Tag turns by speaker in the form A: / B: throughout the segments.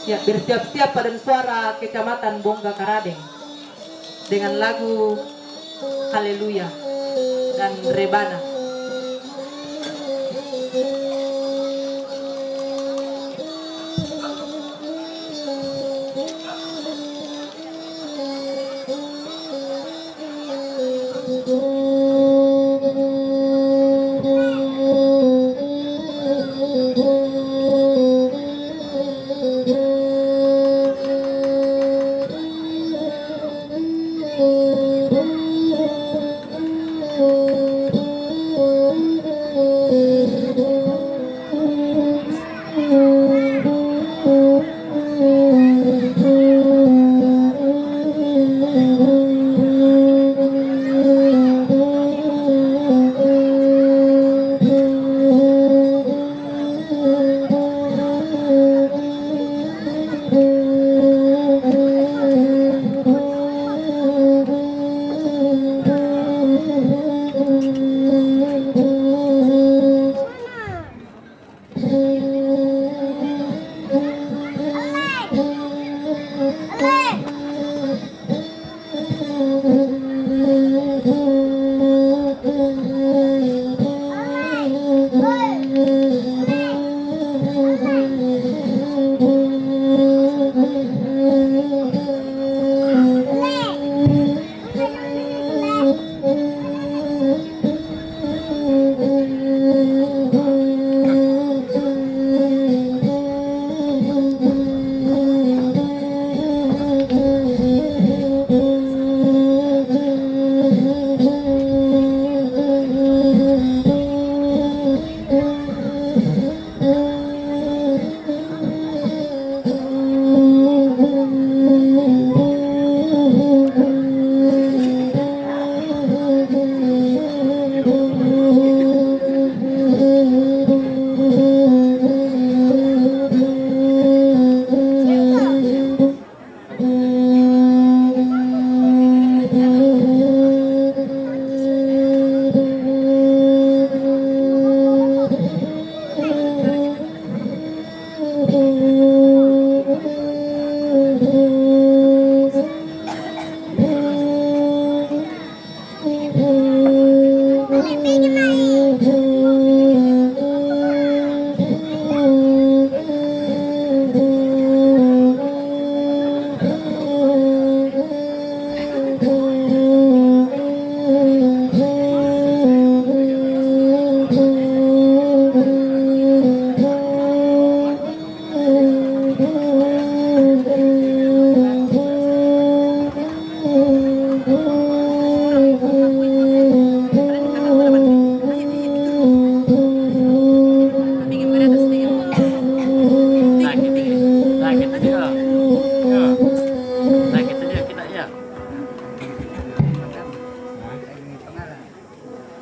A: Ya, bersiap-siap padan suara Kecamatan Bongga Karadeng dengan lagu Haleluya dan Rebana.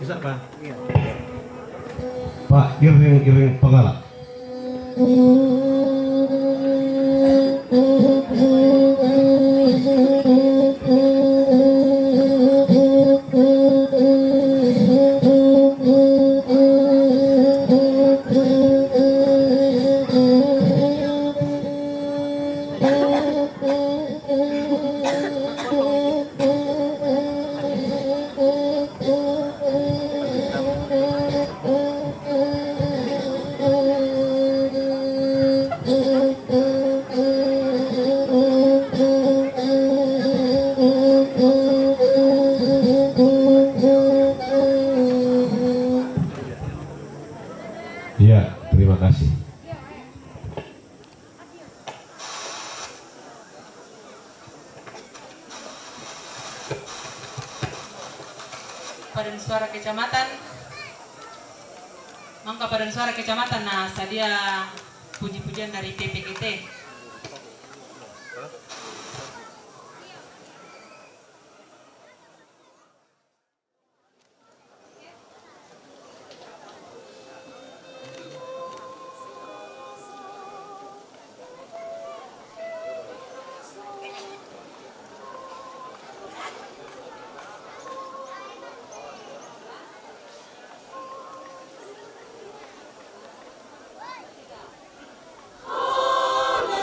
B: Bisa Pak? Iya. Pak, giring pengala. Iya, terima kasih.
A: Paduan Suara Kecamatan, Mangka Paduan Suara Kecamatan, nah sadia puji-pujian dari PPKT.
C: Amen.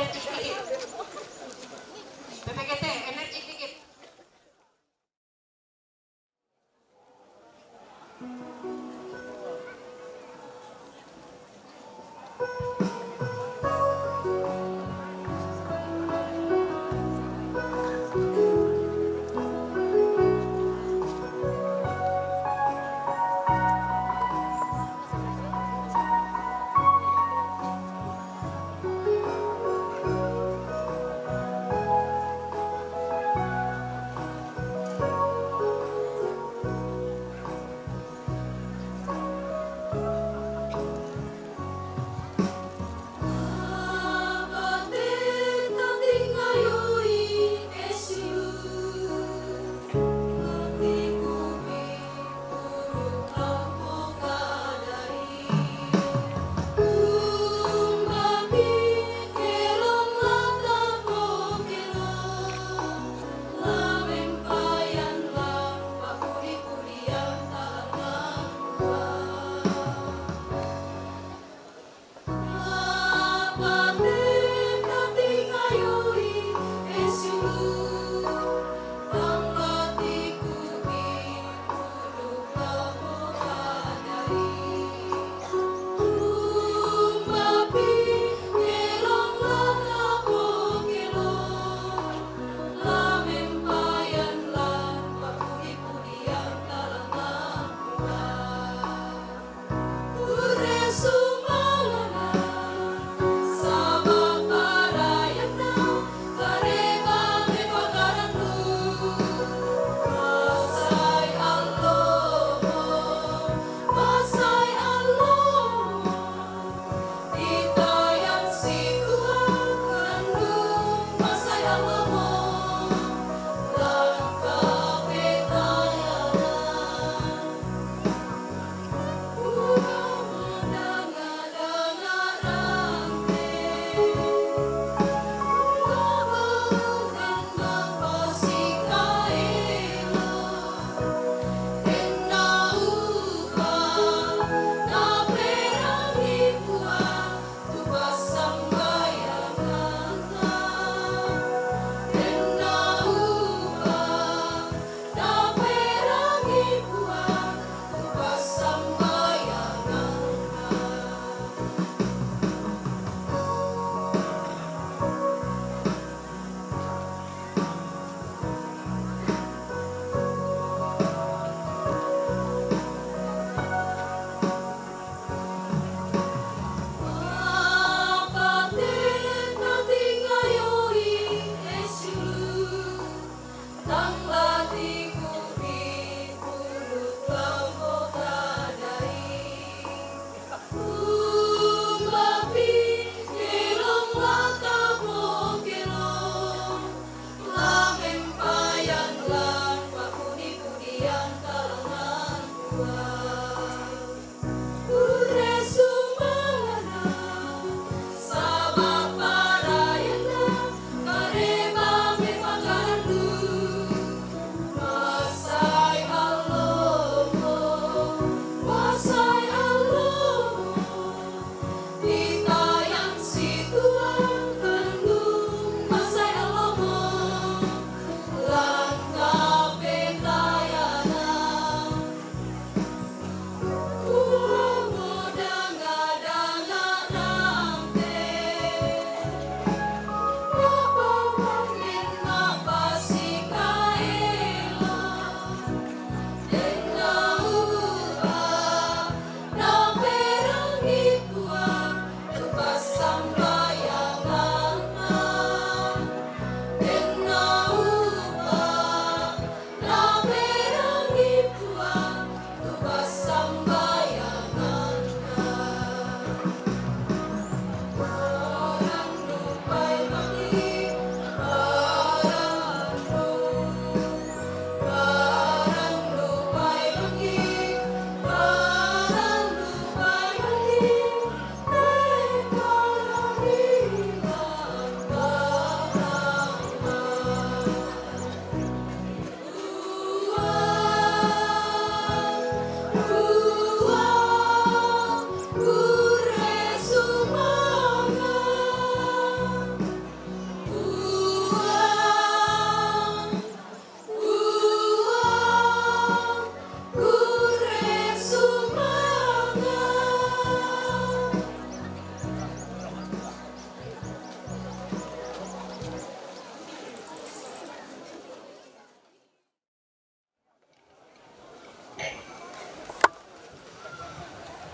A: energi dikit. PPGT, energi dikit.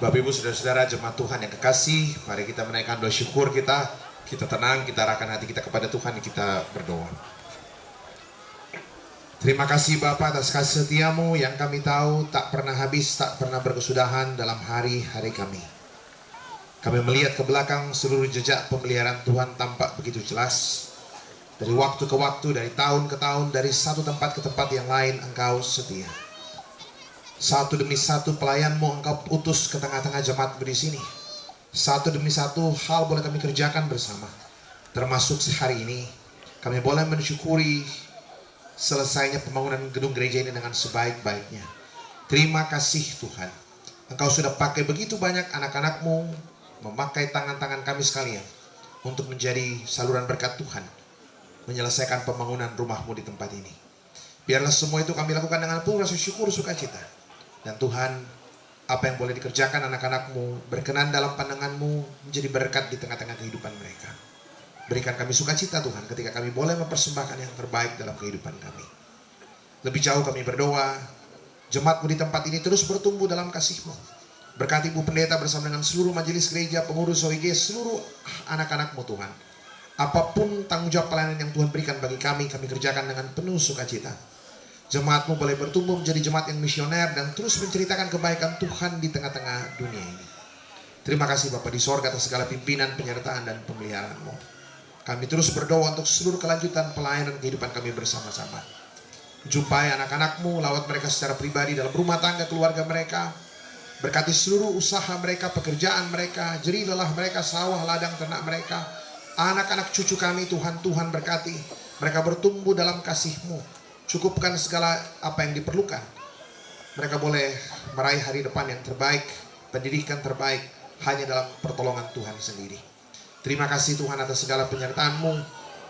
C: Bapak Ibu Saudara-saudara jemaat Tuhan yang kekasih, mari kita menaikkan doa syukur kita. Kita tenang, kita arahkan hati kita kepada Tuhan, kita berdoa. Terima kasih Bapa atas kasih setiamu yang kami tahu tak pernah habis, tak pernah berkesudahan dalam hari-hari kami. Kami melihat ke belakang seluruh jejak pemeliharaan Tuhan tampak begitu jelas. Dari waktu ke waktu, dari tahun ke tahun, dari satu tempat ke tempat yang lain Engkau setia. Satu demi satu pelayanmu Engkau utus ke tengah-tengah jemaat di sini. Satu demi satu hal boleh kami kerjakan bersama. Termasuk hari ini kami boleh mensyukuri selesainya pembangunan gedung gereja ini dengan sebaik-baiknya. Terima kasih Tuhan. Engkau sudah pakai begitu banyak anak-anak-Mu, memakai tangan-tangan kami sekalian untuk menjadi saluran berkat Tuhan, menyelesaikan pembangunan rumah-Mu di tempat ini. Biarlah semua itu kami lakukan dengan penuh rasa syukur sukacita. Dan Tuhan, apa yang boleh dikerjakan anak-anak-Mu berkenan dalam pandangan-Mu menjadi berkat di tengah-tengah kehidupan mereka. Berikan kami sukacita Tuhan ketika kami boleh mempersembahkan yang terbaik dalam kehidupan kami. Lebih jauh kami berdoa, jemaat-Mu di tempat ini terus bertumbuh dalam kasih-Mu. Berkati Ibu Pendeta bersama dengan seluruh majelis gereja, pengurus OIG, seluruh anak-anak-Mu Tuhan. Apapun tanggung jawab pelayanan yang Tuhan berikan bagi kami kerjakan dengan penuh sukacita. Jemaat-Mu boleh bertumbuh menjadi jemaat yang misioner dan terus menceritakan kebaikan Tuhan di tengah-tengah dunia ini. Terima kasih Bapak di sorga atas segala pimpinan, penyertaan, dan pemeliharaan-Mu. Kami terus berdoa untuk seluruh kelanjutan pelayanan kehidupan kami bersama-sama. Jumpai anak-anak-Mu, lawat mereka secara pribadi dalam rumah tangga keluarga mereka. Berkati seluruh usaha mereka, pekerjaan mereka, jerih lelah mereka, sawah, ladang, ternak mereka. Anak-anak cucu kami Tuhan, Tuhan berkati. Mereka bertumbuh dalam kasih-Mu. Cukupkan segala apa yang diperlukan. Mereka boleh meraih hari depan yang terbaik, pendidikan terbaik, hanya dalam pertolongan Tuhan sendiri. Terima kasih Tuhan atas segala penyertaan-Mu,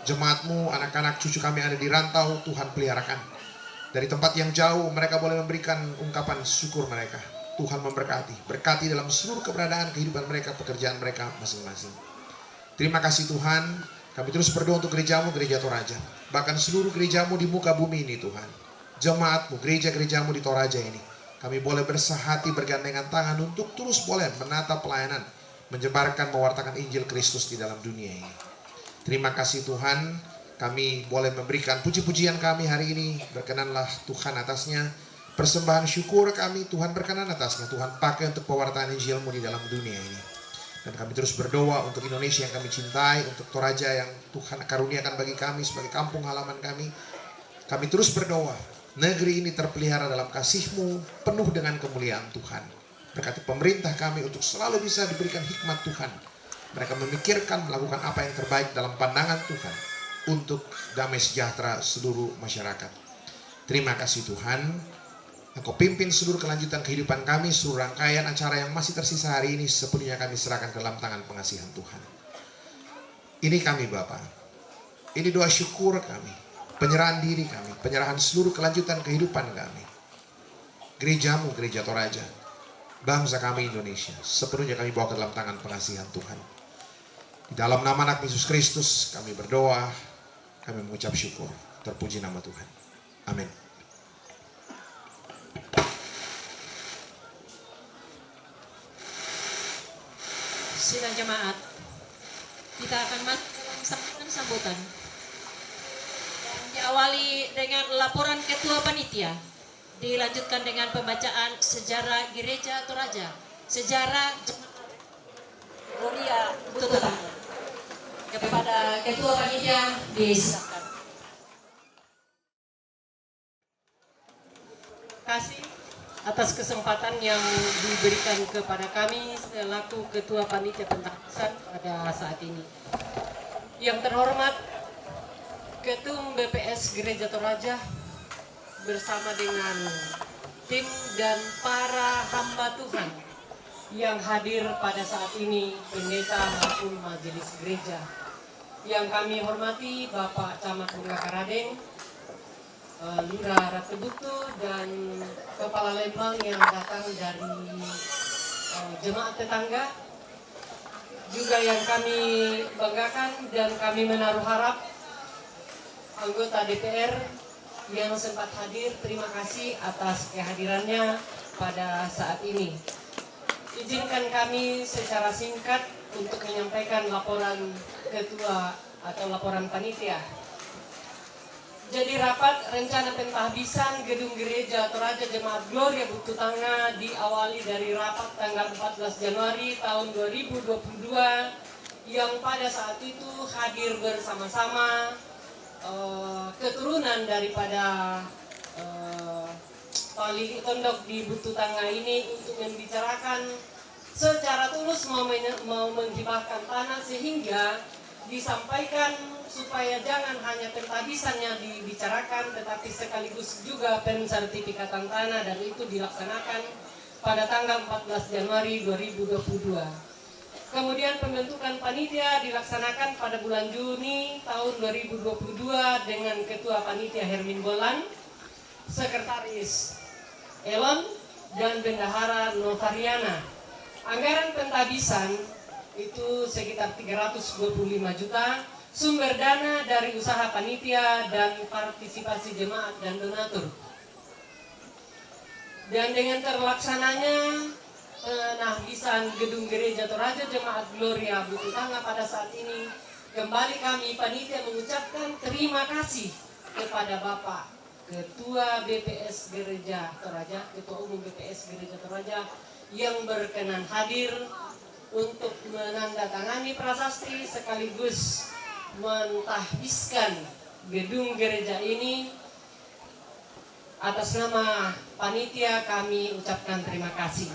C: jemaat-Mu, anak-anak cucu kami yang ada di rantau, Tuhan peliharakan. Dari tempat yang jauh mereka boleh memberikan ungkapan syukur mereka. Tuhan memberkati, berkati dalam seluruh keberadaan kehidupan mereka, pekerjaan mereka masing-masing. Terima kasih Tuhan, kami terus berdoa untuk gereja-Mu, Gereja Toraja. Bahkan seluruh gereja-Mu di muka bumi ini Tuhan. Jemaat-Mu, gereja-gereja-Mu di Toraja ini. Kami boleh bersahati bergandengan tangan untuk terus boleh menata pelayanan, menyebarkan, mewartakan Injil Kristus di dalam dunia ini. Terima kasih Tuhan, kami boleh memberikan puji-pujian kami hari ini. Berkenanlah Tuhan atasnya. Persembahan syukur kami, Tuhan berkenan atasnya. Tuhan pakai untuk pewartaan Injil-Mu di dalam dunia ini. Dan kami terus berdoa untuk Indonesia yang kami cintai, untuk Toraja yang Tuhan karuniakan bagi kami sebagai kampung halaman kami. Kami terus berdoa, negeri ini terpelihara dalam kasih-Mu, penuh dengan kemuliaan Tuhan. Berkati pemerintah kami untuk selalu bisa diberikan hikmat Tuhan. Mereka memikirkan melakukan apa yang terbaik dalam pandangan Tuhan untuk damai sejahtera seluruh masyarakat. Terima kasih Tuhan. Engkau pimpin seluruh kelanjutan kehidupan kami, seluruh rangkaian acara yang masih tersisa hari ini sepenuhnya kami serahkan ke dalam tangan pengasihan Tuhan. Ini kami Bapa. Ini doa syukur kami, penyerahan diri kami, penyerahan seluruh kelanjutan kehidupan kami. Gereja-Mu, Gereja Toraja, bangsa kami Indonesia, sepenuhnya kami bawa ke dalam tangan pengasihan Tuhan. Di dalam nama anak Yesus Kristus kami berdoa, kami mengucap syukur. Terpuji nama Tuhan. Amin.
A: Sidang jemaat, kita akan masuk dalam sambutan. Diawali dengan laporan Ketua Panitia. Dilanjutkan dengan pembacaan sejarah Gereja Toraja, sejarah Gloria Tutup. Kepada Ketua Panitia disilakan. Kasih atas kesempatan yang diberikan kepada kami selaku Ketua Panitia Pentahasan pada saat ini. Yang terhormat Ketum BPS Gereja Toraja bersama dengan tim dan para hamba Tuhan yang hadir pada saat ini, pendeta maupun majelis gereja. Yang kami hormati Bapak Camat Murakaradeng, Lurah Ratubutu, dan Kepala Lembang yang datang dari jemaat tetangga. Juga yang kami banggakan dan kami menaruh harap anggota DPR yang sempat hadir, terima kasih atas kehadirannya pada saat ini.
D: Izinkan kami secara singkat untuk menyampaikan laporan ketua atau laporan panitia. Jadi rapat rencana pentahbisan gedung gereja Toraja Jemaat Gloria Buktu Tanga diawali dari rapat tanggal 14 Januari tahun 2022 yang pada saat itu hadir bersama-sama keturunan daripada Wali Tondok di Buktu Tanga ini untuk membicarakan secara tulus mau menghibahkan tanah sehingga disampaikan supaya jangan hanya pentahbisannya dibicarakan tetapi sekaligus juga pensertifikatan tanah dan itu dilaksanakan pada tanggal 14 Januari 2022. Kemudian pembentukan panitia dilaksanakan pada bulan Juni tahun 2022 dengan Ketua Panitia Hermin Bolan, Sekretaris Elon, dan Bendahara Notariana. Anggaran pentahbisan itu sekitar 325 juta, sumber dana dari usaha panitia dan partisipasi jemaat dan donatur. Dan dengan terlaksananya penahbisan gedung gereja Toraja Jemaat Gloria Buktu Tanga pada saat ini, kembali kami panitia mengucapkan terima kasih kepada Bapak Ketua BPS Gereja Toraja, Ketua Umum BPS Gereja Toraja yang berkenan hadir untuk menandatangani prasasti sekaligus mentahbiskan gedung gereja ini. Atas nama panitia kami ucapkan terima kasih.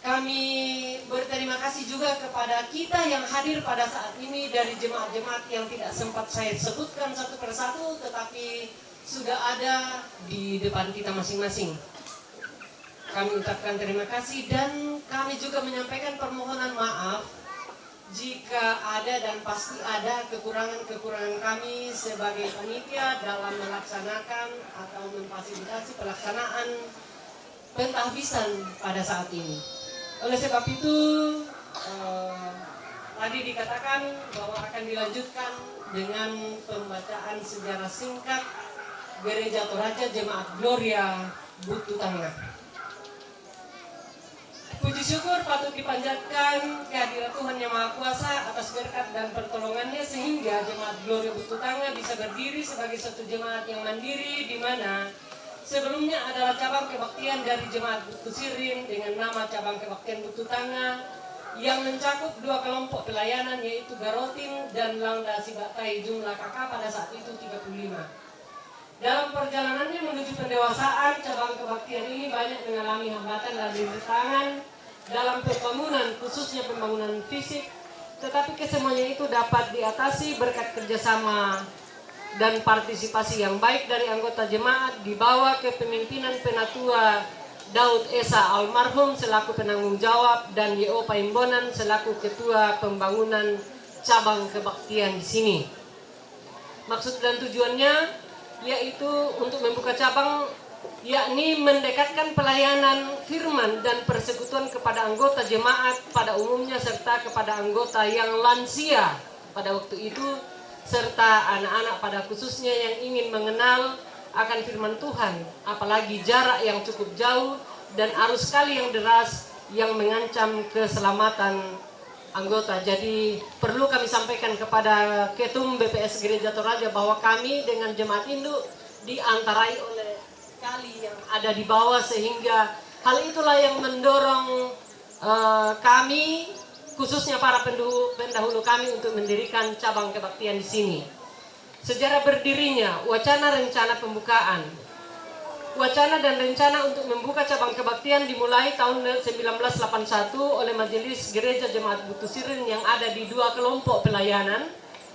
D: Kami berterima kasih juga kepada kita yang hadir pada saat ini dari jemaat-jemaat yang tidak sempat saya sebutkan satu persatu tetapi sudah ada di depan kita masing-masing. Kami ucapkan terima kasih dan kami juga menyampaikan permohonan maaf jika ada dan pasti ada kekurangan-kekurangan kami sebagai panitia dalam melaksanakan atau memfasilitasi pelaksanaan pentahbisan pada saat ini. Oleh sebab itu, tadi dikatakan bahwa akan dilanjutkan dengan pembacaan sejarah singkat Gereja Toraja Jemaat Gloria Buktu Tanga. Puji syukur patut dipanjatkan kehadirat Tuhan Yang Maha Kuasa atas berkat dan pertolongannya sehingga Jemaat Gloria Buktu Tanga bisa berdiri sebagai satu jemaat yang mandiri di mana sebelumnya adalah cabang kebaktian dari Jemaat Buktu Sirin dengan nama cabang kebaktian Buktu Tanga yang mencakup dua kelompok pelayanan yaitu Garotin dan Langda Sibatai, jumlah kakak pada saat itu 35. Dalam perjalanannya menuju pendewasaan, cabang kebaktian ini banyak mengalami hambatan dan rintangan dalam pembangunan, khususnya pembangunan fisik, tetapi kesemuanya itu dapat diatasi berkat kerjasama dan partisipasi yang baik dari anggota jemaat di bawah kepemimpinan Penatua Daud Esa almarhum selaku penanggung jawab dan Y.O. Paimbonan selaku ketua pembangunan cabang kebaktian di sini. Maksud dan tujuannya yaitu untuk membuka cabang, yakni mendekatkan pelayanan firman dan persekutuan kepada anggota jemaat pada umumnya serta kepada anggota yang lansia pada waktu itu serta anak-anak pada khususnya yang ingin mengenal akan firman Tuhan, apalagi jarak yang cukup jauh dan arus kali yang deras yang mengancam keselamatan anggota. Jadi perlu kami sampaikan kepada Ketum BPS Gereja Toraja bahwa kami dengan jemaat induk diantarai oleh kali yang ada di bawah sehingga hal itulah yang mendorong kami khususnya para pendahulu kami untuk mendirikan cabang kebaktian di sini. Sejarah berdirinya, wacana rencana pembukaan. Wacana dan rencana untuk membuka cabang kebaktian dimulai tahun 1981 oleh Majelis Gereja Jemaat Buktu Sirin yang ada di dua kelompok pelayanan,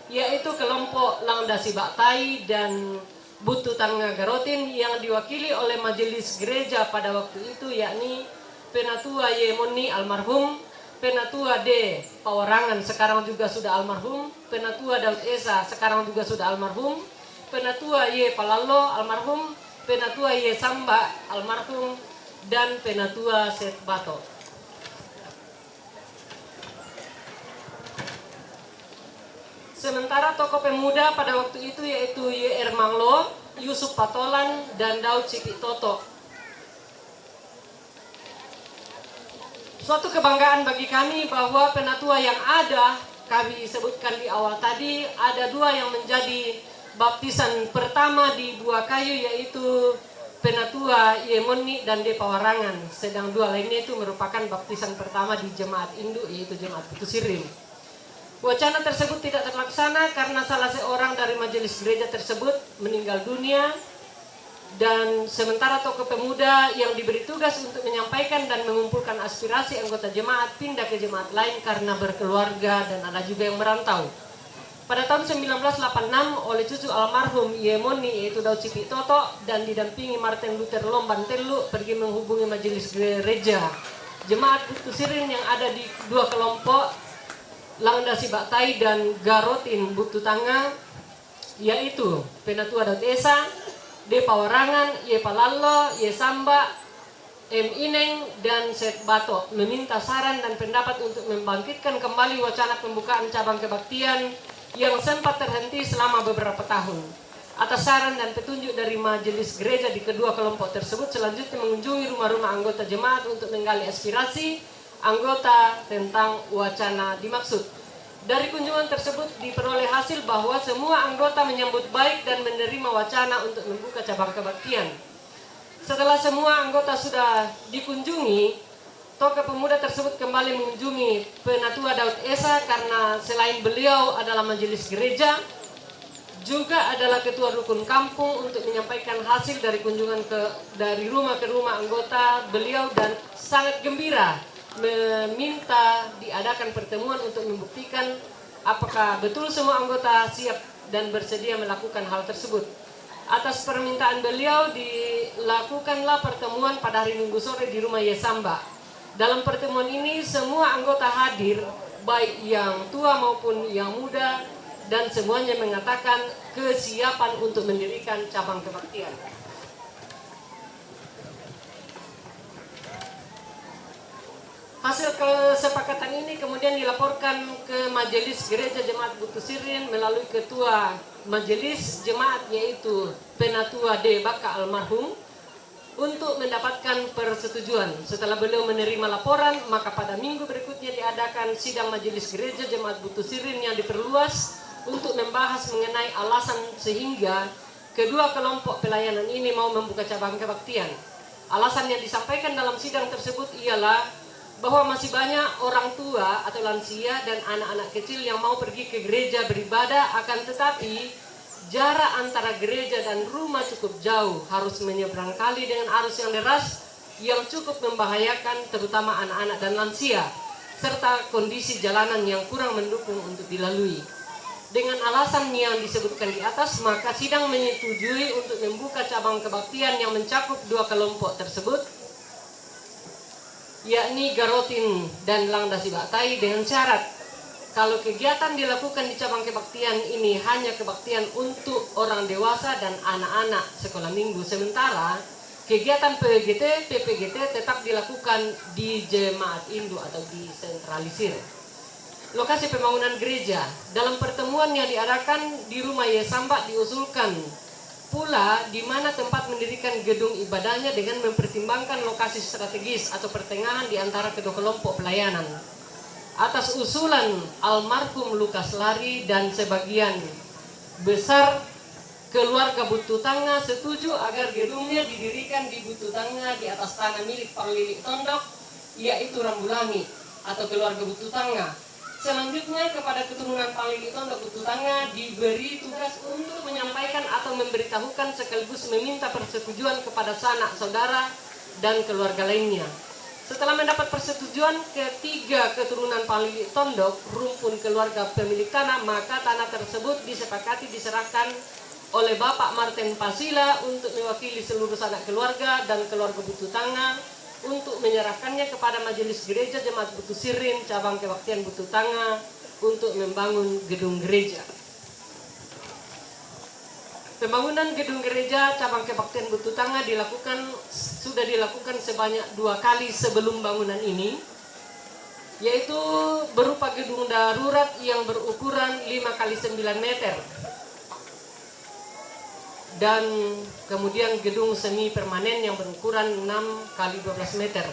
D: yaitu kelompok Langda Sibatai dan Buktu Tanga Garotin yang diwakili oleh Majelis Gereja pada waktu itu yakni Penatua Y. Moni almarhum, Penatua D. Pawarangan sekarang juga sudah almarhum, Penatua Daud Esa sekarang juga sudah almarhum, Penatua Y. Palalo almarhum, Penatua Y. Samba almarhum, dan Penatua Set Bato. Sementara tokoh pemuda pada waktu itu yaitu Y.R. Manglo, Yusuf Patolan, dan Daud Cipitoto. Suatu kebanggaan bagi kami bahwa penatua yang ada, kami sebutkan di awal tadi, ada 2 yang menjadi baptisan pertama di Buah Kayu, yaitu Penatua Yemoni dan Depa Warangan. Sedang 2 lainnya itu merupakan baptisan pertama di jemaat induk, yaitu jemaat Putusirim. Wacana tersebut tidak terlaksana karena salah seorang dari majelis gereja tersebut meninggal dunia, dan sementara tokoh pemuda yang diberi tugas untuk menyampaikan dan mengumpulkan aspirasi anggota jemaat pindah ke jemaat lain karena berkeluarga dan ada juga yang merantau. Pada tahun 1986 oleh cucu almarhum Yemoni, yaitu Daud Cipitoto, dan didampingi Martin Luther Lomban Telu pergi menghubungi majelis gereja jemaat Putusirin yang ada di 2 kelompok, Langdasi Baktai dan Garotin Bututanga, yaitu Penatua Daud Esa, Depa Warangan, Ye Palalo, Ye Samba, M. Ineng, dan Seth Bato, meminta saran dan pendapat untuk membangkitkan kembali wacana pembukaan cabang kebaktian yang sempat terhenti selama beberapa tahun. Atas saran dan petunjuk dari majelis gereja di kedua kelompok tersebut, selanjutnya mengunjungi rumah-rumah anggota jemaat untuk menggali aspirasi anggota tentang wacana dimaksud. Dari kunjungan tersebut diperoleh hasil bahwa semua anggota menyambut baik dan menerima wacana untuk membuka cabang kebaktian. Setelah semua anggota sudah dikunjungi, tokoh pemuda tersebut kembali mengunjungi Penatua Daud Esa karena selain beliau adalah majelis gereja, juga adalah ketua rukun kampung, untuk menyampaikan hasil dari kunjungan dari rumah ke rumah anggota beliau, dan sangat gembira meminta diadakan pertemuan untuk membuktikan apakah betul semua anggota siap dan bersedia melakukan hal tersebut. Atas permintaan beliau dilakukanlah pertemuan pada hari Minggu sore di rumah Yesamba. Dalam pertemuan ini semua anggota hadir, baik yang tua maupun yang muda, dan semuanya mengatakan kesiapan untuk mendirikan cabang kebaktian. Hasil kesepakatan ini kemudian dilaporkan ke Majelis Gereja Jemaat Putusirin melalui Ketua Majelis Jemaat, yaitu Penatua D. Baka almarhum, untuk mendapatkan persetujuan. Setelah beliau menerima laporan, maka pada minggu berikutnya diadakan sidang Majelis Gereja Jemaat Putusirin yang diperluas untuk membahas mengenai alasan sehingga kedua kelompok pelayanan ini mau membuka cabang kebaktian. Alasan yang disampaikan dalam sidang tersebut ialah bahwa masih banyak orang tua atau lansia dan anak-anak kecil yang mau pergi ke gereja beribadah, akan tetapi jarak antara gereja dan rumah cukup jauh, harus menyeberang kali dengan arus yang deras yang cukup membahayakan terutama anak-anak dan lansia, serta kondisi jalanan yang kurang mendukung untuk dilalui. Dengan alasan yang disebutkan di atas, maka sidang menyetujui untuk membuka cabang kebaktian yang mencakup 2 kelompok tersebut, yakni Garotin dan Langdasi Baktai, dengan syarat kalau kegiatan dilakukan di cabang kebaktian ini hanya kebaktian untuk orang dewasa dan anak-anak sekolah minggu, sementara kegiatan PGT, PPGT tetap dilakukan di jemaat induk atau disentralisir. Lokasi pembangunan gereja. Dalam pertemuan yang diadakan di rumah Yesamba diusulkan pula di mana tempat mendirikan gedung ibadahnya dengan mempertimbangkan lokasi strategis atau pertengahan di antara kedua kelompok pelayanan. Atas usulan almarhum Lukas Lari dan sebagian besar keluarga Bututanga setuju agar gedungnya didirikan di Bututanga di atas tanah milik Panglilik Tondok, yaitu Rambulangi atau keluarga Bututanga. Selanjutnya kepada keturunan Panglilik Tondok Bututanga diberi tugas untuk menyampaikan atau memberitahukan sekaligus meminta persetujuan kepada sanak saudara dan keluarga lainnya. Setelah mendapat persetujuan ketiga keturunan Panglilik Tondok, rumpun keluarga pemilik tanah, maka tanah tersebut disepakati diserahkan oleh Bapak Martin Pasila untuk mewakili seluruh sanak keluarga dan keluarga Bututanga untuk menyerahkannya kepada Majelis Gereja Jemaat Putusirin cabang kebaktian Bututanga untuk membangun gedung gereja. Pembangunan gedung gereja cabang kebaktian Bututanga sudah dilakukan sebanyak 2 kali sebelum bangunan ini, yaitu berupa gedung darurat yang berukuran 5 kali 9 meter dan kemudian gedung semi permanen yang berukuran 6 kali 12 meter.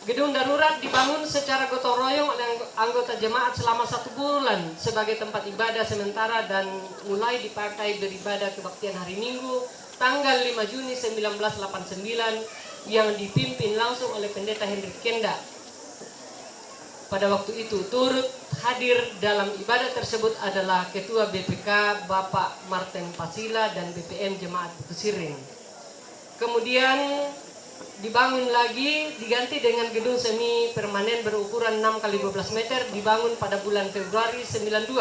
D: Gedung darurat dibangun secara gotong royong oleh anggota jemaat selama 1 bulan sebagai tempat ibadah sementara dan mulai dipakai beribadah kebaktian hari Minggu tanggal 5 Juni 1989 yang dipimpin langsung oleh Pendeta Hendrik Kenda. Pada waktu itu turut hadir dalam ibadah tersebut adalah Ketua BPK Bapak Martin Pasila dan BPM Jemaat Butusiring. Kemudian dibangun lagi, diganti dengan gedung semi permanen berukuran 6x12 meter, dibangun pada bulan Februari 92.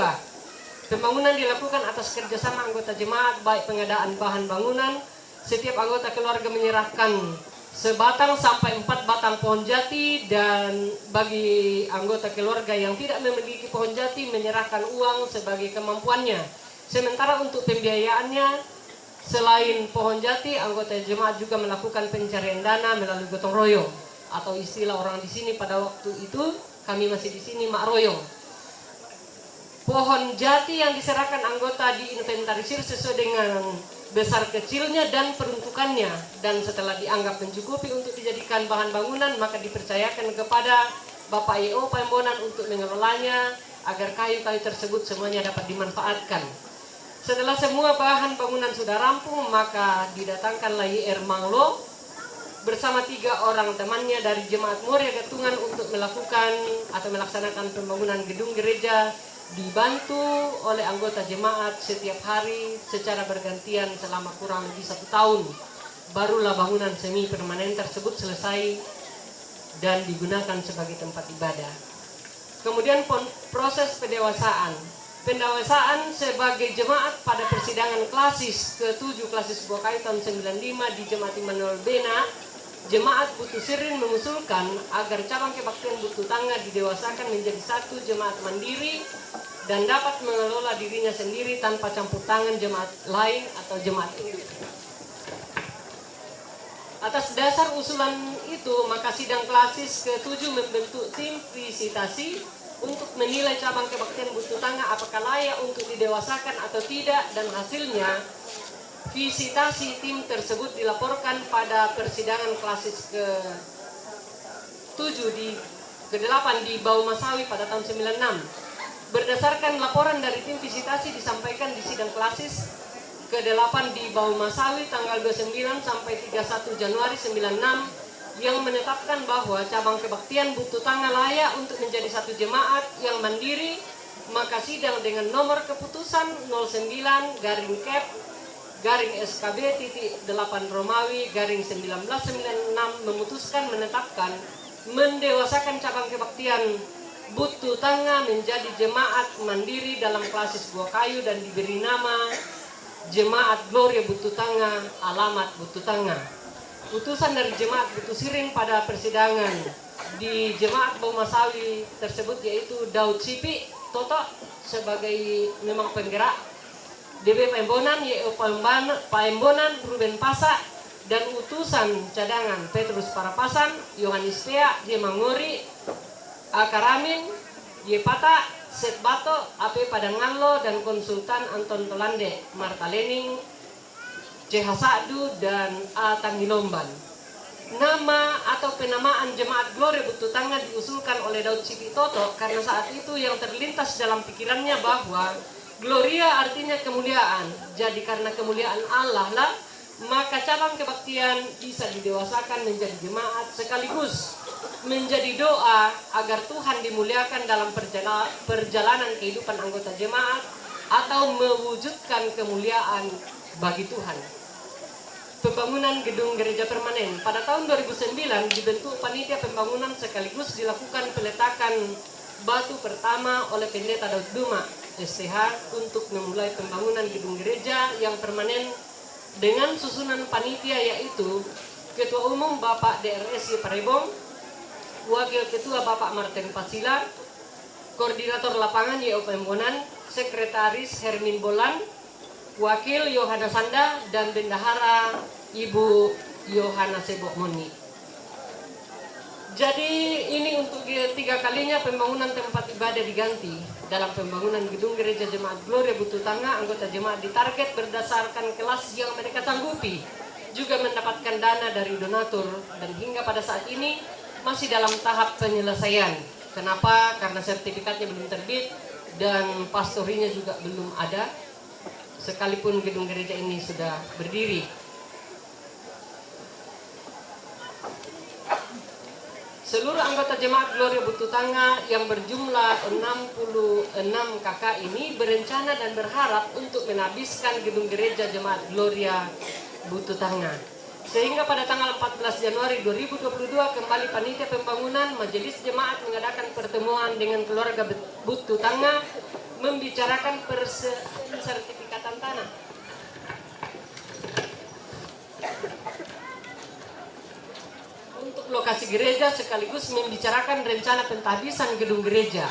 D: Pembangunan dilakukan atas kerjasama anggota jemaat, baik pengadaan bahan bangunan, setiap anggota keluarga menyerahkan sebatang sampai 4 batang pohon jati, dan bagi anggota keluarga yang tidak memiliki pohon jati menyerahkan uang sebagai kemampuannya. Sementara untuk pembiayaannya, selain pohon jati, anggota jemaat juga melakukan pencarian dana melalui gotong royong, atau istilah orang di sini pada waktu itu, kami masih di sini, mak royong. Pohon jati yang diserahkan anggota diinventarisir sesuai dengan besar kecilnya dan peruntukannya, dan setelah dianggap mencukupi untuk dijadikan bahan bangunan, maka dipercayakan kepada Bapak YO Paembonan untuk mengelolanya agar kayu-kayu tersebut semuanya dapat dimanfaatkan. Setelah semua bahan bangunan sudah rampung, maka didatangkanlah YR Manglo bersama 3 orang temannya dari Jemaat Moria Gatungan untuk melakukan atau melaksanakan pembangunan gedung gereja, dibantu oleh anggota jemaat setiap hari secara bergantian selama kurang lebih 1 tahun. Barulah bangunan semi permanen tersebut selesai dan digunakan sebagai tempat ibadah. Kemudian proses pendewasaan. Pendewasaan sebagai jemaat pada persidangan klasis ke-7 klasis Gua Kayu tahun 95 di Jemaat Immanuel Bena, Jemaat Butusiring mengusulkan agar cabang kebaktian Butu Tangga didewasakan menjadi satu jemaat mandiri dan dapat mengelola dirinya sendiri tanpa campur tangan jemaat lain atau jemaat induk. Atas dasar usulan itu, maka sidang klasis ke-7 membentuk tim visitasi untuk menilai cabang kebaktian Butu Tangga apakah layak untuk didewasakan atau tidak, dan hasilnya visitasi tim tersebut dilaporkan pada persidangan klasis ke-7 ke-8 di Bau Masawi pada tahun 96. Berdasarkan laporan dari tim visitasi disampaikan di sidang klasis ke-8 di Bau Masawi tanggal 29 sampai 31 Januari 96 yang menetapkan bahwa cabang kebaktian Butu Tangga layak untuk menjadi satu jemaat yang mandiri, maka sidang dengan nomor keputusan 09-Kep-SKB-8 Romawi /1996 memutuskan menetapkan mendewasakan cabang kebaktian Butu Tangga menjadi jemaat mandiri dalam klasis Gua Kayu dan diberi nama Jemaat Gloria Butu Tangga, alamat Butu Tangga. Putusan dari Jemaat Butusiring pada persidangan di Jemaat Bau Masawi tersebut yaitu Daud Sipi Toto sebagai memang penggerak, DB Paembonan YO Paembonan Ruben Pasa, dan utusan cadangan Petrus Parapasan, Yohanes Pea, J. Mangori, Akaramin, Y. Pata, Set Bato, AP Padanganlo, dan konsultan Anton Tolande, Marta Lening, C. Hasadu, dan A. Tangilomban. Nama atau penamaan Jemaat Gloria Butu Tangga diusulkan oleh Daud Sipi Toto karena saat itu yang terlintas dalam pikirannya bahwa Gloria artinya kemuliaan. Jadi karena kemuliaan Allah lah, maka cabang kebaktian bisa didewasakan menjadi jemaat sekaligus menjadi doa agar Tuhan dimuliakan dalam perjalanan kehidupan anggota jemaat atau mewujudkan kemuliaan bagi Tuhan. Pembangunan gedung gereja permanen. Pada tahun 2009 dibentuk panitia pembangunan sekaligus dilakukan peletakan batu pertama oleh Pendeta Daud Duma STH untuk memulai pembangunan gedung gereja yang permanen dengan susunan panitia yaitu Ketua Umum Bapak DRS Parebong, Wakil Ketua Bapak Martin Pasila, Koordinator Lapangan YO Paembonan, Sekretaris Hermin Bolan, Wakil Yohana Sanda, dan Bendahara Ibu Yohana Sebok Moni. Jadi ini untuk 3 kalinya pembangunan tempat ibadah diganti. Dalam pembangunan gedung gereja Jemaat Gloria Butu Tangga, anggota jemaat ditarget berdasarkan kelas yang mereka sanggupi, juga mendapatkan dana dari donatur, dan hingga pada saat ini masih dalam tahap penyelesaian. Kenapa? Karena sertifikatnya belum terbit dan pastorinya juga belum ada, sekalipun gedung gereja ini sudah berdiri. Seluruh anggota jemaat Gloria Butuh Tanga yang berjumlah 66 kakak ini berencana dan berharap untuk menhabiskan gedung gereja jemaat Gloria Butuh Tanga. Sehingga pada tanggal 14 Januari 2022 kembali panitia pembangunan majelis jemaat mengadakan pertemuan dengan keluarga Butuh Tanga membicarakan sertifikatan tanah. Untuk lokasi gereja sekaligus membicarakan rencana pentahbisan gedung gereja.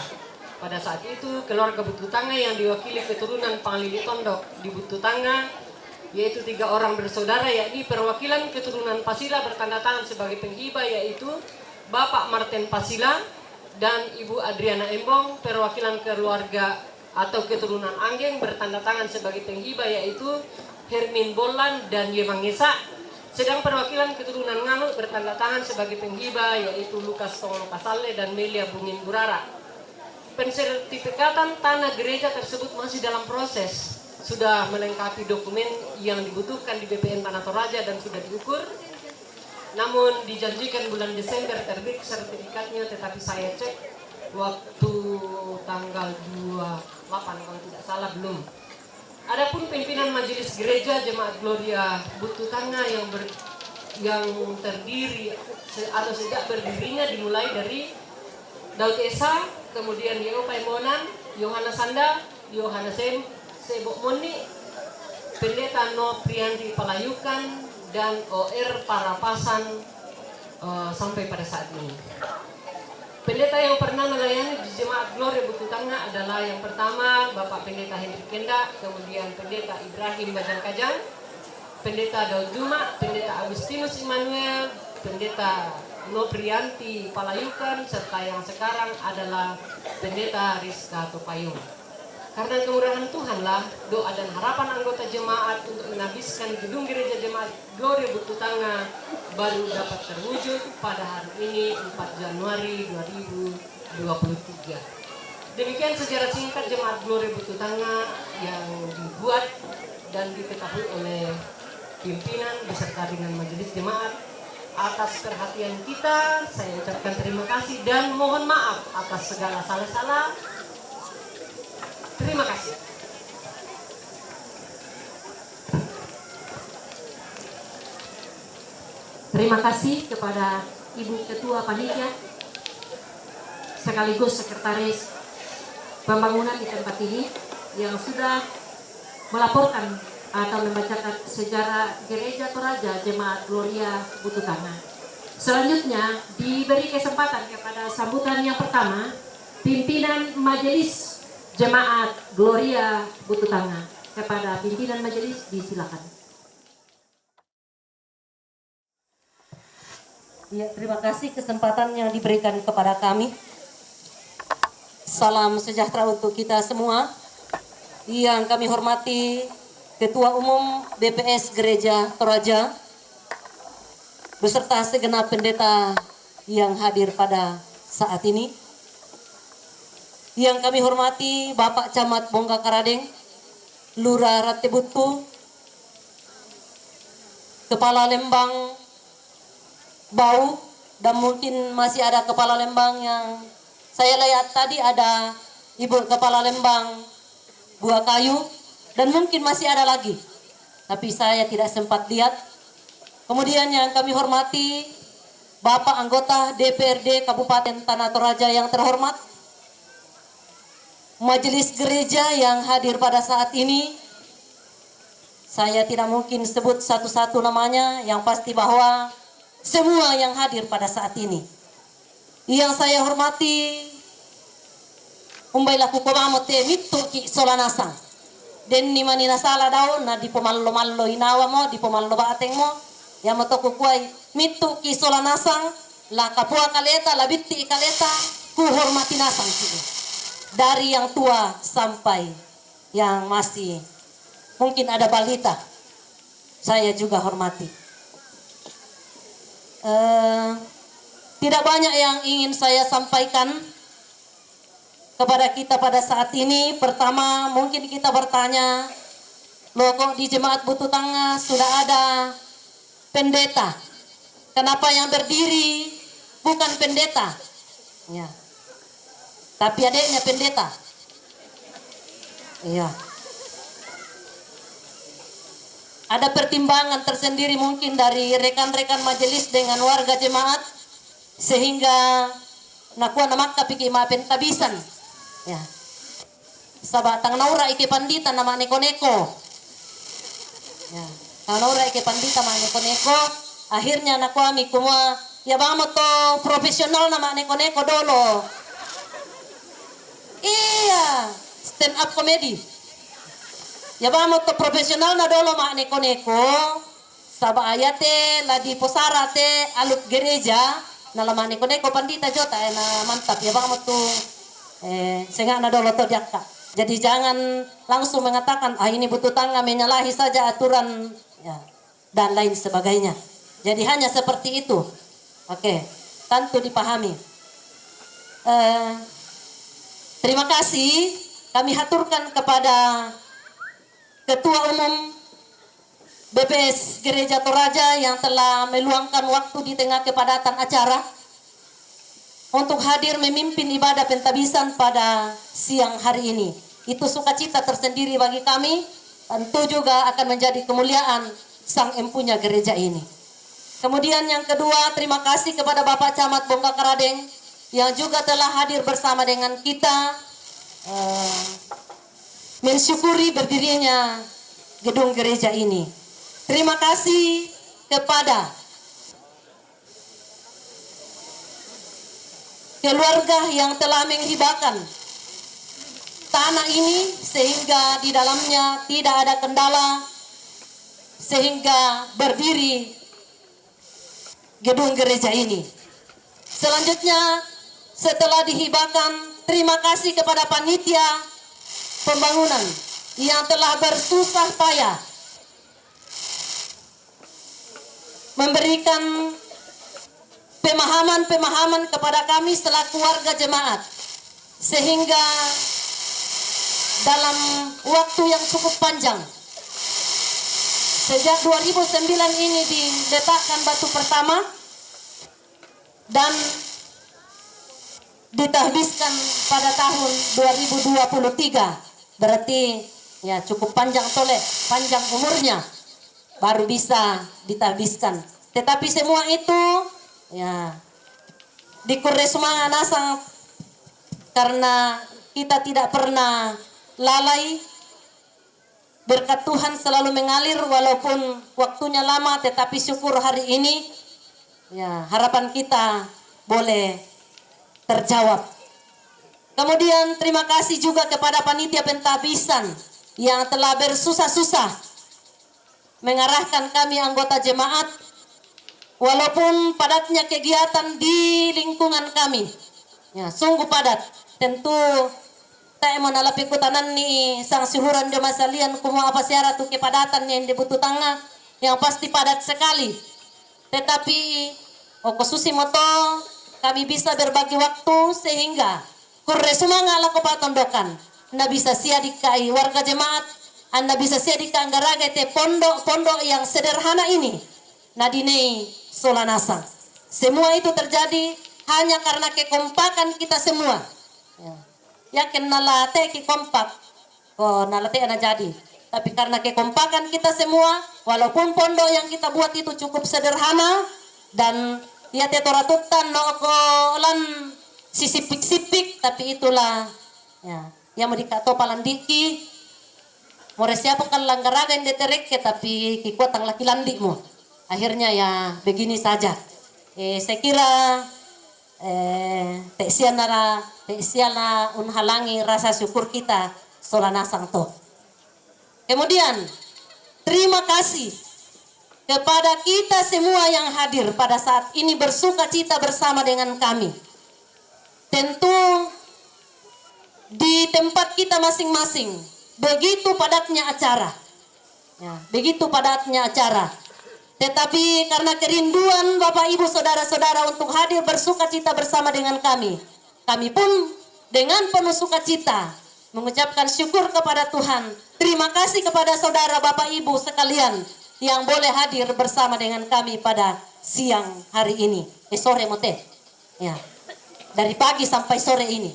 D: Pada saat itu keluarga Butuh Tanga yang diwakili keturunan Panglili Tondok di Butuh Tanga, yaitu 3 orang bersaudara, yakni perwakilan keturunan Pasila bertanda tangan sebagai penghibah, yaitu Bapak Martin Pasila dan Ibu Adriana Embong. Perwakilan keluarga atau keturunan Anggeng bertanda tangan sebagai penghibah, yaitu Hermin Bolan dan Yemangesa. Sedang perwakilan keturunan Ngamuk bertanda tangan sebagai penghibah, yaitu Lukas Tonglo Kasale dan Melia Bungin Burara. Pensertifikatan tanah gereja tersebut masih dalam proses. Sudah melengkapi dokumen yang dibutuhkan di BPN Tanah Toraja dan sudah diukur. Namun dijanjikan bulan Desember terbit sertifikatnya, tetapi saya cek waktu tanggal 28 kalau tidak salah belum. Adapun pimpinan majelis gereja jemaat Gloria Butuh Tanga yang terdiri atau sejak berdirinya dimulai dari Daud Esa, kemudian Yeo Paimonan, Yohana Sanda, Yohana Sebok Moni, Pendeta No Prianti Palayukan, dan OR Parapasan sampai pada saat ini. Pendeta yang pernah melayani di jemaat Gloria Butuh Tanga adalah yang pertama Bapak Pendeta Hendrik Kenda, kemudian Pendeta Ibrahim Bajang-Kajang, Pendeta Daud Juma, Pendeta Agustinus Immanuel, Pendeta No Prianti Palayukan, serta yang sekarang adalah Pendeta Rizka Topayung. Karena kemurahan Tuhanlah, doa dan harapan anggota jemaat untuk menhabiskan gedung gereja jemaat Gloria Butuh Tanga baru dapat terwujud pada hari ini 4 Januari 2023. Demikian sejarah singkat jemaat Gloria Butuh Tanga yang dibuat dan diketahui oleh pimpinan beserta dengan majelis jemaat. Atas perhatian kita, saya ucapkan terima kasih dan mohon maaf atas segala salah-salah. Terima kasih.
A: Terima kasih kepada Ibu Ketua Panitia sekaligus Sekretaris Pembangunan di tempat ini yang sudah melaporkan atau membacakan sejarah Gereja Toraja Jemaat Gloria Butuh Tanga. Selanjutnya diberi kesempatan kepada sambutan yang pertama pimpinan Majelis Jemaat Gloria Butuh Tanga. Kepada pimpinan majelis disilakan.
E: Ya, terima kasih kesempatan yang diberikan kepada kami. Salam sejahtera untuk kita semua. Yang kami hormati Ketua Umum BPS Gereja Toraja beserta segenap pendeta yang hadir pada saat ini. Yang kami hormati Bapak Camat Bongga Karadeng, Lurah Ratebutu, Kepala Lembang Bau, dan mungkin masih ada Kepala Lembang yang saya lihat tadi ada Ibu Kepala Lembang Buah Kayu, dan mungkin masih ada lagi, tapi saya tidak sempat lihat. Kemudian yang kami hormati Bapak anggota DPRD Kabupaten Tanah Toraja yang terhormat, majelis gereja yang hadir pada saat ini. Saya tidak mungkin sebut satu-satu namanya, yang pasti bahwa semua yang hadir pada saat ini. Yang saya hormati Umbailah kukomamo te mittu ki solanasang. Den ni manina sala daw na di pomallo-mallo inawa mo, di pomallo bateng mo. Yang mo to kukuay mittu ki solanasang la kapua kaleta la bitti kaleta ku hormati nasang gitu. Dari yang tua sampai yang masih mungkin ada balita, saya juga hormati. Tidak banyak yang ingin saya sampaikan kepada kita pada saat ini. Pertama, mungkin kita bertanya, loh kok di Jemaat Butuh Tangga sudah ada pendeta? Kenapa yang berdiri bukan pendeta? Ya. Tapi adiknya pendeta. Iya. Ada pertimbangan tersendiri mungkin dari rekan-rekan majelis dengan warga jemaat, sehingga nakua namakka piki mapen tabisan. Ya. Sabatang naura ike pandita nama neko-neko. Ya. Naura ike pandita nama neko-neko. Akhirnya nakua mi kumua ya bamo to profesional nama neko-neko dolo. Iya, stand up comedy. Ya bamo to profesional na dolo mak neko-neko. Saba ayate la di posarate alut gereja na lama neko-neko pandita jota na mantap. Ya bamo to sehingga na dolo to diakka. Jadi jangan langsung mengatakan ini Butuh Tangga menyalahi saja aturan ya, dan lain sebagainya. Jadi hanya seperti itu. Oke, tentu dipahami. Terima kasih kami haturkan kepada Ketua Umum BPS Gereja Toraja yang telah meluangkan waktu di tengah kepadatan acara untuk hadir memimpin ibadah pentabisan pada siang hari ini. Itu sukacita tersendiri bagi kami, tentu juga akan menjadi kemuliaan sang empunya gereja ini. Kemudian yang kedua, terima kasih kepada Bapak Camat Bongka Karadeng yang juga telah hadir bersama dengan kita mensyukuri berdirinya gedung gereja ini. Terima kasih kepada keluarga yang telah menghibahkan tanah ini sehingga di dalamnya tidak ada kendala, sehingga berdiri gedung gereja ini. Selanjutnya, setelah dihibahkan, terima kasih kepada panitia pembangunan yang telah bersusah payah memberikan pemahaman-pemahaman kepada kami selaku warga jemaat, sehingga dalam waktu yang cukup panjang sejak 2009 ini diletakkan batu pertama dan ditahbiskan pada tahun 2023, berarti ya cukup panjang panjang umurnya baru bisa ditahbiskan. Tetapi semua itu ya dikuresma nasang karena kita tidak pernah lalai. Berkat Tuhan selalu mengalir walaupun waktunya lama, tetapi syukur hari ini ya harapan kita boleh terjawab. Kemudian terima kasih juga kepada panitia pentabisan yang telah bersusah-susah mengarahkan kami anggota jemaat walaupun padatnya kegiatan di lingkungan kami. Ya, sungguh padat. Tentu tak menalap ikutanan ni sang sihuran jemaah salian kumua apa syarat tu kepadatan yang di Butuh Tangga yang pasti padat sekali. Tetapi khususi moto kami bisa berbagi waktu sehingga kurre sumanga ala ko patondokan na bisa siadikai warga jemaat, anda bisa siadikai anggaraga te pondok-pondok yang sederhana ini nadinei solanasa. Semua itu terjadi hanya karena kekompakan kita semua. Ya. Yakin nalate ki kompak, nalate ana jadi. Tapi karena kekompakan kita semua, walaupun pondok yang kita buat itu cukup sederhana dan ya tetoratutan nokolan sisipik-sipik, tapi itulah ya yang mau dikato palandiki. More siapa kan langgaraga yang deterek tapi kikuatang laki landikmu. Akhirnya ya begini saja. Saya kira teksiana unhalangi rasa syukur kita solanasang to. Kemudian terima kasih kepada kita semua yang hadir pada saat ini bersuka cita bersama dengan kami. Tentu di tempat kita masing-masing begitu padatnya acara. Ya, begitu padatnya acara. Tetapi karena kerinduan Bapak Ibu saudara-saudara untuk hadir bersukacita bersama dengan kami pun dengan penuh sukacita mengucapkan syukur kepada Tuhan. Terima kasih kepada saudara Bapak Ibu sekalian yang boleh hadir bersama dengan kami pada siang hari ini. Sore mote. Ya. Dari pagi sampai sore ini.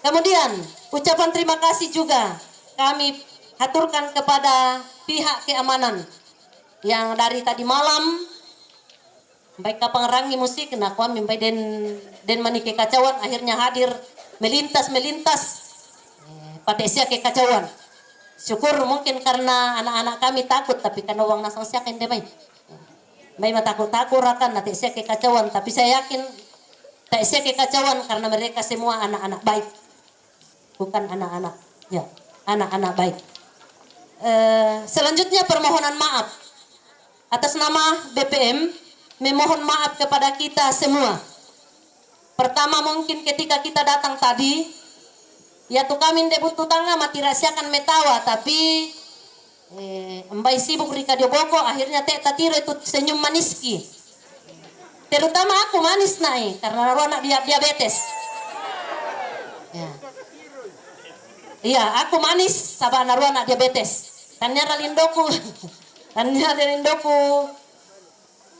E: Kemudian ucapan terima kasih juga kami haturkan kepada pihak keamanan yang dari tadi malam baik kapangerangi musik nah kami sampai den manike kacauan akhirnya hadir melintas pada sia kekacauan. Syukur mungkin karena anak-anak kami takut tapi karena uang nasang siakin deh may takut akan nanti sia kekacauan, tapi saya yakin tak sia kekacauan karena mereka semua anak-anak baik, bukan anak-anak ya anak-anak baik. Selanjutnya permohonan maaf atas nama BPM, memohon maaf kepada kita semua. Pertama mungkin ketika kita datang tadi, ya tu kami debut tutanga mati rahasiakan metawa, tapi embai sibuk rika dioboko, akhirnya teh tatiro itu senyum maniski. Terutama aku manis naik karena anak diabetes. Ya. Iya, aku manis sabah anak diabetes. Tanya Lindoku. Tanya Lindoku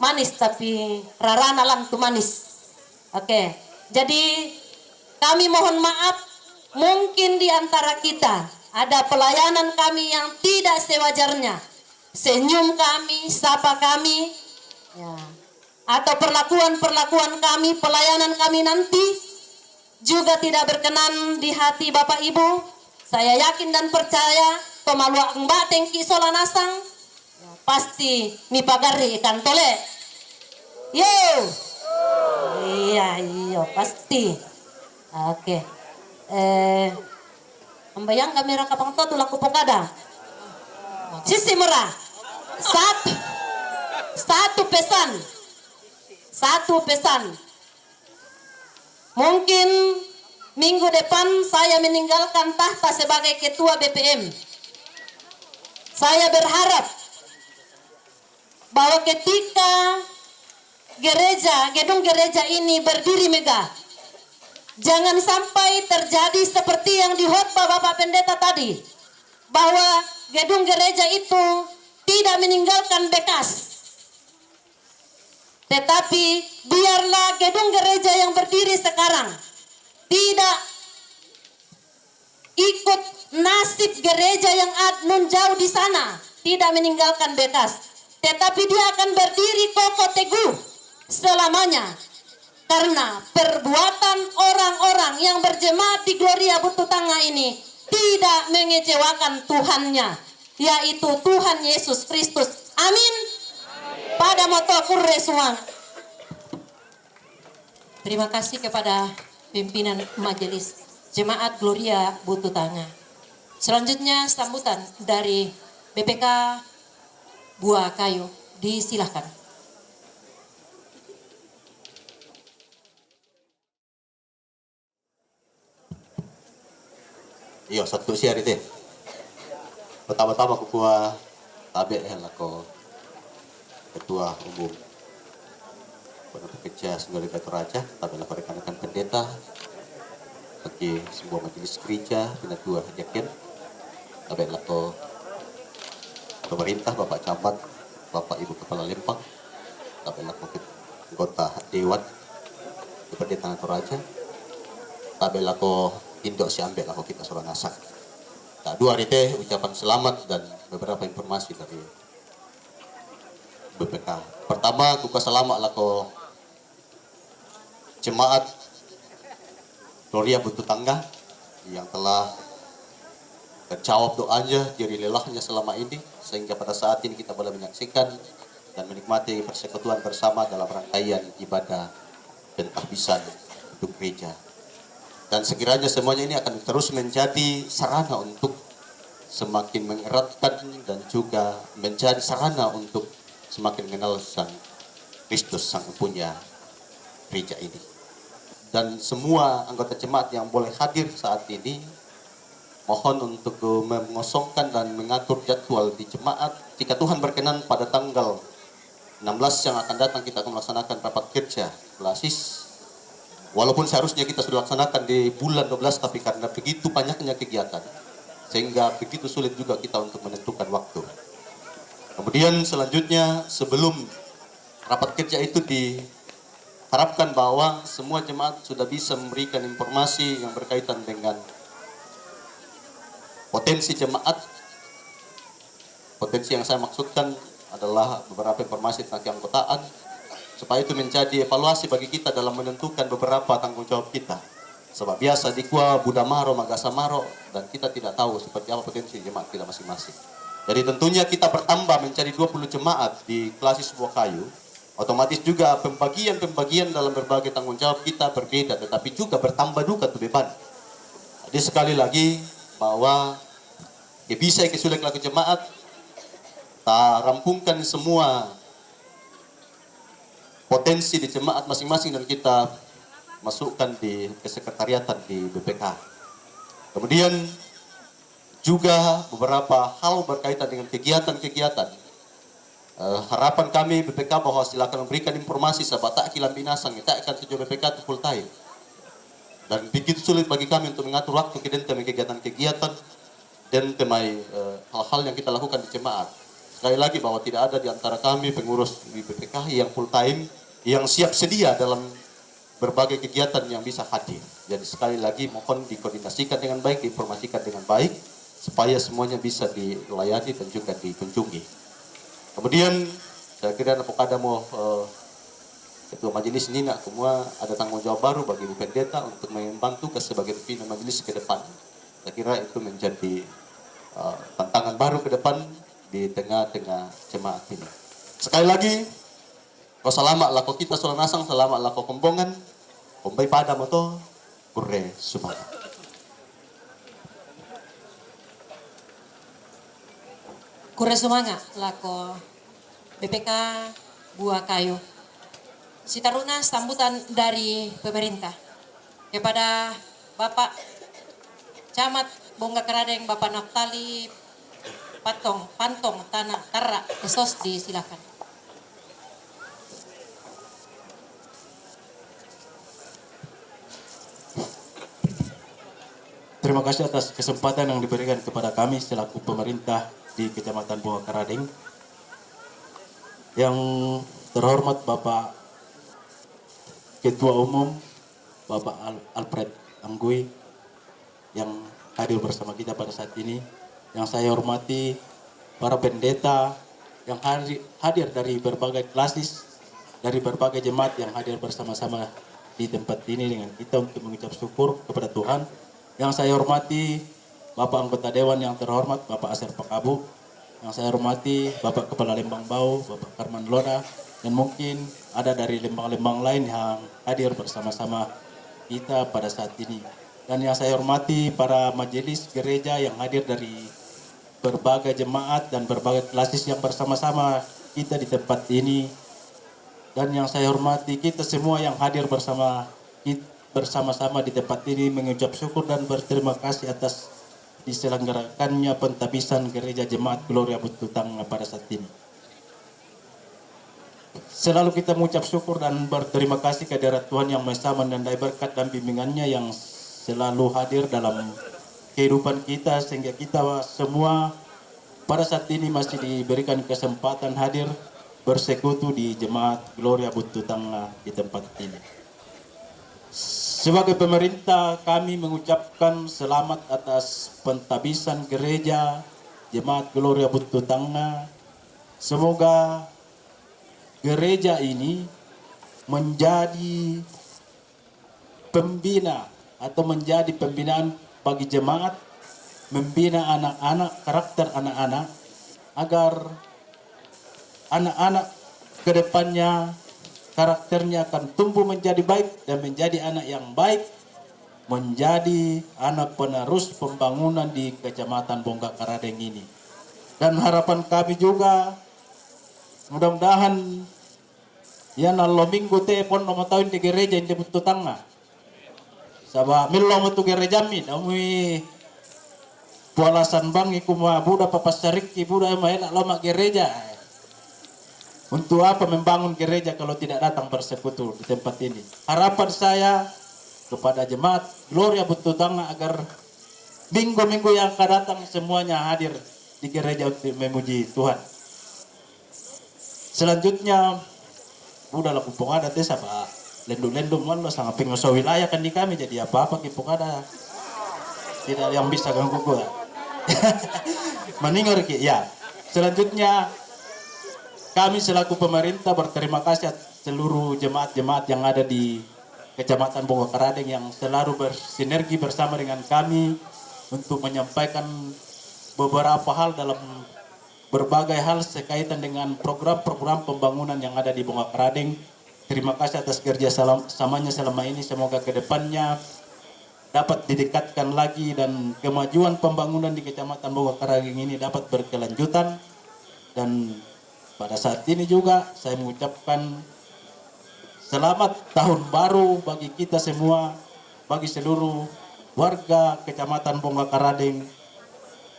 E: manis tapi rarana lam tu manis. Oke. Jadi kami mohon maaf mungkin di antara kita ada pelayanan kami yang tidak sewajarnya. Senyum kami, sapa kami, ya. Atau perlakuan kami, pelayanan kami nanti juga tidak berkenan di hati Bapak Ibu. Saya yakin dan percaya pemaluak mbak tengki sola nasang ya, pasti mi pagari ikan tole. Yo. Iya, pasti. Oke. Membayang kamera kapang to tulak kupokada. Sisi merah. Satu pesan. Mungkin minggu depan saya meninggalkan tahta sebagai ketua BPM. Saya berharap bahwa ketika gedung gereja ini berdiri megah, jangan sampai terjadi seperti yang dihotbah Bapak Pendeta tadi, bahwa gedung gereja itu tidak meninggalkan bekas. Tetapi biarlah gedung gereja yang berdiri sekarang tidak ikut nasib gereja yang nun jauh di sana, tidak meninggalkan bekas, tetapi dia akan berdiri kokoh teguh selamanya. Karena perbuatan orang-orang yang berjemaat di Gloria Bututanga ini tidak mengecewakan Tuhannya, yaitu Tuhan Yesus Kristus. Amin. Pada moto kurre semua. Terima kasih kepada pimpinan majelis Jemaat Gloria Bututanga. Selanjutnya sambutan dari BPK Buah Kayu, disilahkan.
F: Iya, satu siar itu. Pertama-tama kukuha tabe lako ketua umum Pondok Pekerja Gloria Toraja, tabe lako rekan-rekan pendeta bagi sebuah majelis gereja dengan dua yakin, tabe lako pemerintah, Bapak Camat, Bapak Ibu Kepala Lempang, tabe lako anggota Dewan Kependetaan Toraja, tabe lako indok si ambek lako kita soal nasak. Tak dua hari teh ucapan selamat dan beberapa informasi dari BPK. Pertama, kuka selamat lako jemaat Gloria Bututanga yang telah menjawab doanya, diri lelahnya selama ini, sehingga pada saat ini kita boleh menyaksikan dan menikmati persekutuan bersama dalam rangkaian ibadah dan tahbisan untuk gereja. Dan sekiranya semuanya ini akan terus menjadi sarana untuk semakin mengeratkan dan juga menjadi sarana untuk semakin mengenal Sang Kristus, Sang Empunya gereja ini. Dan semua anggota jemaat yang boleh hadir saat ini, mohon untuk mengosongkan dan mengatur jadwal di jemaat. Jika Tuhan berkenan pada tanggal 16 yang akan datang kita akan melaksanakan rapat kerja klasis. Walaupun seharusnya kita sudah laksanakan di bulan 12, tapi karena begitu banyaknya kegiatan, sehingga begitu sulit juga kita untuk menentukan waktu. Kemudian selanjutnya, sebelum rapat kerja itu diharapkan bahwa semua jemaat sudah bisa memberikan informasi yang berkaitan dengan potensi jemaat. Potensi yang saya maksudkan adalah beberapa informasi tentang keanggotaan, supaya itu menjadi evaluasi bagi kita dalam menentukan beberapa tanggung jawab kita. Sebab biasa di Kua Budamaro, Magasamaro, dan kita tidak tahu seperti apa potensi jemaat kita masing-masing. Jadi tentunya kita bertambah menjadi 20 jemaat di klasis Buah Kayu, otomatis juga pembagian dalam berbagai tanggung jawab kita berbeda, tetapi juga bertambah juga tuh beban. Jadi sekali lagi bahwa bisa kesulitan laku jemaat, tak rampungkan semua potensi di jemaat masing-masing dan kita masukkan di kesekretariatan di BPK. Kemudian juga beberapa hal berkaitan dengan kegiatan-kegiatan. Harapan kami BPK bahwa silakan memberikan informasi sebab tak kilam binasang, tak akan tujuh BPK itu full time. Dan begitu sulit bagi kami untuk mengatur waktu kegiatan-kegiatan dan temai hal-hal yang kita lakukan di jemaat. Sekali lagi bahwa tidak ada di antara kami pengurus di BPK yang full time, yang siap sedia dalam berbagai kegiatan yang bisa hadir. Jadi sekali lagi mohon dikoordinasikan dengan baik, diinformasikan dengan baik, supaya semuanya bisa dilayani dan juga dikunjungi. Kemudian saya kira apakah mau Ketua Majelis ini semua ada tanggung jawab baru bagi Ibu Pendeta untuk membantu sebagai pimpinan majelis ke depan. Saya kira itu menjadi tantangan baru ke depan di tengah-tengah jemaat ini. Sekali lagi, kau selamat lah kau kita soal nasang, selamat lah kau kombongan, kombay pada moto, kurre sumang.
E: Kure sumanga lako BPK Buah Kayu. Sitaruna sambutan dari pemerintah kepada Bapak Camat Bongga Keradeng, Bapak Naftali Pantong Tanah Tara Esos, disilakan.
G: Terima kasih atas kesempatan yang diberikan kepada kami selaku pemerintah di Kecamatan Bunga Keradeng. Yang terhormat Bapak Ketua Umum, Bapak Alfred Anggui yang hadir bersama kita pada saat ini. Yang saya hormati para pendeta yang hadir dari berbagai klasis, dari berbagai jemaat yang hadir bersama-sama di tempat ini dengan kita untuk mengucap syukur kepada Tuhan. Yang saya hormati Bapak Anggota Dewan yang terhormat, Bapak Aser Pakabu. Yang saya hormati Bapak Kepala Lembang Bau, Bapak Karman Loda. Dan mungkin ada dari lembang-lembang lain yang hadir bersama-sama kita pada saat ini. Dan yang saya hormati para majelis gereja yang hadir dari berbagai jemaat dan berbagai klasis yang bersama-sama kita di tempat ini. Dan yang saya hormati kita semua yang hadir bersama-sama di tempat ini mengucap syukur dan berterima kasih atas diselenggarakannya pentabisan gereja jemaat Gloria Bututanga pada saat ini. Selalu kita mengucap syukur dan berterima kasih kehadirat Tuhan Yang Maha Esa, menandai berkat dan bimbingannya yang selalu hadir dalam kehidupan kita, sehingga kita semua pada saat ini masih diberikan kesempatan hadir bersekutu di jemaat Gloria Bututanga di tempat ini. Sebagai pemerintah, kami mengucapkan selamat atas pentabisan gereja jemaat Gloria Bututanga. Semoga gereja ini menjadi pembina atau menjadi pembinaan bagi jemaat, membina anak-anak, karakter anak-anak, agar anak-anak ke depannya karakternya akan tumbuh menjadi baik dan menjadi anak yang baik, menjadi anak penerus pembangunan di Kecamatan Bongga Keradeng ini. Dan harapan kami juga mudah-mudahan ya nalo minggu te pon no tahun di gereja di Bututanga. Sabah milo mo tu gereja mi dami pualasan bang iku ma buda papasarik ki buda ma enak lama gereja. Untuk apa membangun gereja kalau tidak datang bersekutu di tempat ini? Harapan saya kepada jemaat Gloria Bututanga agar minggu-minggu yang akan datang semuanya hadir di gereja untuk memuji Tuhan. Selanjutnya, udah pupung ada tes apa? Lendum-lendum lo sangat pengusaha wilayah kan di kami, jadi apa-apa kipung ada. Tidak yang bisa ganggu gua. Meninggal ki. Ya. Selanjutnya, kami selaku pemerintah berterima kasih atas seluruh jemaat-jemaat yang ada di Kecamatan Bongkaradeng yang selalu bersinergi bersama dengan kami untuk menyampaikan beberapa hal dalam berbagai hal sekaitan dengan program-program pembangunan yang ada di Bongkaradeng. Terima kasih atas kerja samanya selama ini. Semoga kedepannya dapat didekatkan lagi dan kemajuan pembangunan di Kecamatan Bongkaradeng ini dapat berkelanjutan. Dan pada saat ini juga saya mengucapkan selamat tahun baru bagi kita semua, bagi seluruh warga Kecamatan Bongkaradeng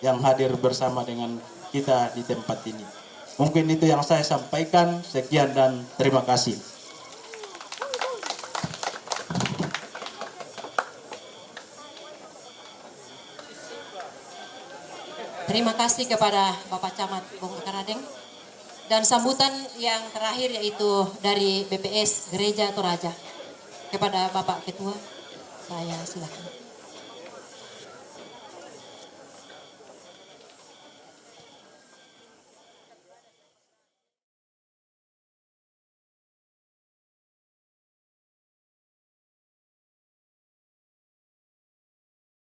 G: yang hadir bersama dengan kita di tempat ini. Mungkin itu yang saya sampaikan. Sekian dan terima kasih.
E: Terima kasih kepada Bapak Camat Bongkaradeng. Dan sambutan yang terakhir yaitu dari BPS Gereja Toraja. Kepada Bapak Ketua, saya silakan.